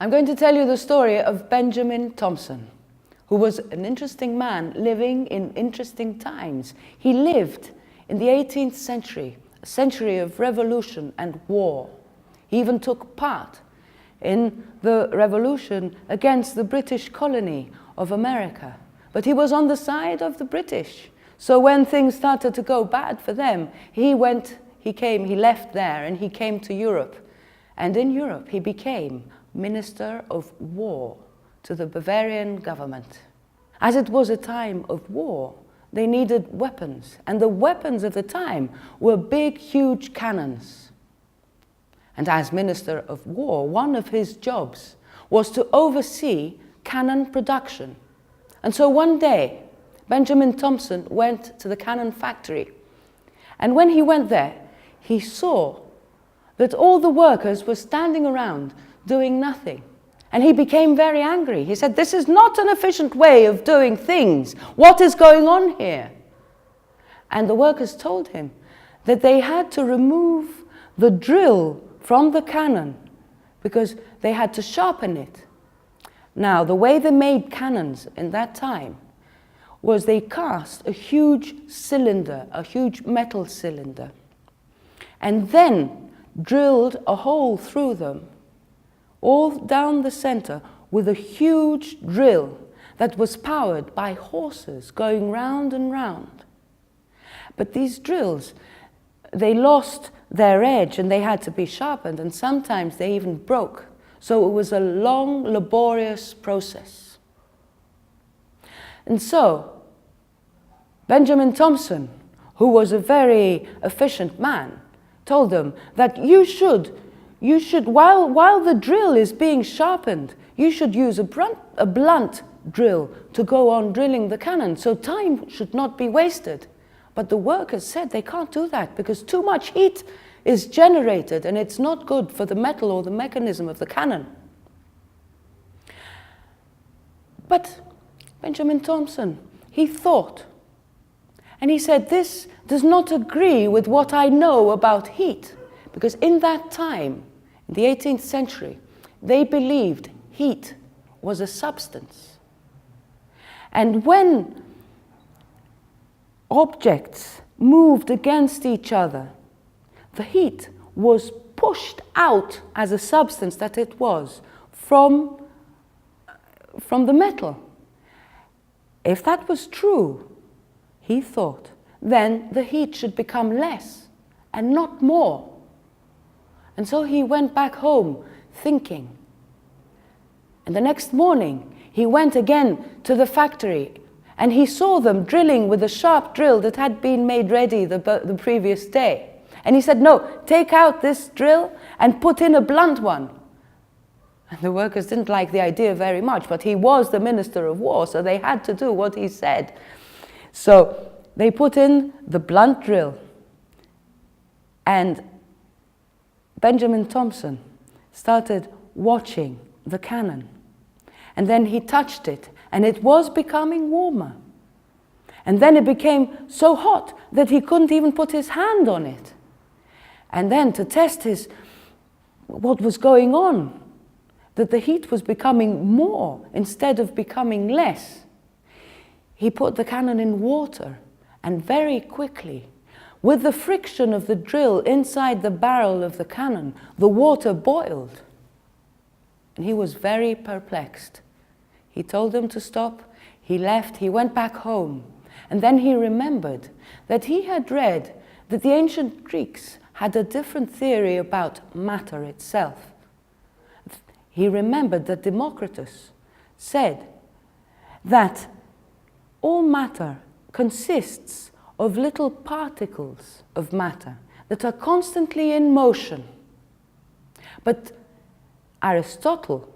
I'm going to tell you the story of Benjamin Tompson, who was an interesting man living in interesting times. He lived in the 18th century, a century of revolution and war. He even took part in the revolution against the British colony of America. But he was on the side of the British. So when things started to go bad for them, he left there and he came to Europe. And in Europe, he became Minister of War to the Bavarian government. As it was a time of war, they needed weapons. And the weapons of the time were big, huge cannons. And as Minister of War, one of his jobs was to oversee cannon production. And so one day, Benjamin Tompson went to the cannon factory. And when he went there, he saw that all the workers were standing around doing nothing. And he became very angry. He said, "This is not an efficient way of doing things. What is going on here?" And the workers told him that they had to remove the drill from the cannon because they had to sharpen it. Now, the way they made cannons in that time was they cast a huge cylinder, a huge metal cylinder, and then drilled a hole through them, all down the center, with a huge drill that was powered by horses going round and round. But these drills, they lost their edge and they had to be sharpened, and sometimes they even broke. So it was a long, laborious process. And so, Benjamin Tompson, who was a very efficient man, told them that you should, while the drill is being sharpened, you should use a blunt drill to go on drilling the cannon, so time should not be wasted. But the workers said they can't do that because too much heat is generated and it's not good for the metal or the mechanism of the cannon. But Benjamin Tompson, he thought, and he said, "This does not agree with what I know about heat," because in that time, in the 18th century, they believed heat was a substance. And when objects moved against each other, the heat was pushed out as a substance that it was from the metal. If that was true, he thought, then the heat should become less and not more. And so he went back home thinking. And the next morning, he went again to the factory and he saw them drilling with a sharp drill that had been made ready the previous day. And he said, "No, take out this drill and put in a blunt one." And the workers didn't like the idea very much, but he was the Minister of War, so they had to do what he said. So they put in the blunt drill. And Benjamin Tompson started watching the cannon. And then he touched it, and it was becoming warmer. And then it became so hot that he couldn't even put his hand on it. And then to test what was going on, that the heat was becoming more instead of becoming less, he put the cannon in water, and very quickly, with the friction of the drill inside the barrel of the cannon, the water boiled. And he was very perplexed. He told them to stop, he left, he went back home, and then he remembered that he had read that the ancient Greeks had a different theory about matter itself. He remembered that Democritus said that all matter consists of little particles of matter that are constantly in motion. But Aristotle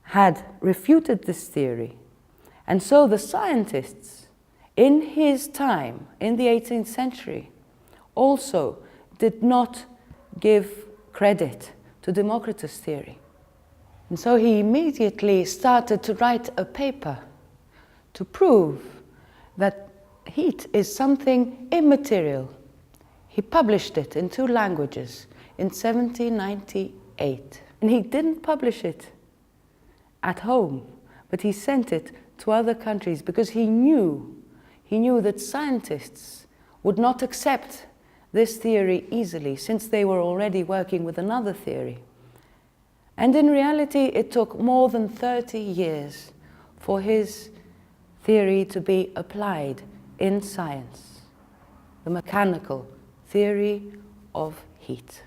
had refuted this theory, and so the scientists in his time, in the 18th century, also did not give credit to Democritus' theory. And so he immediately started to write a paper to prove that heat is something immaterial. He published it in 2 languages in 1798. And he didn't publish it at home, but he sent it to other countries because he knew that scientists would not accept this theory easily, since they were already working with another theory. And in reality, it took more than 30 years for his theory to be applied in science, the mechanical theory of heat.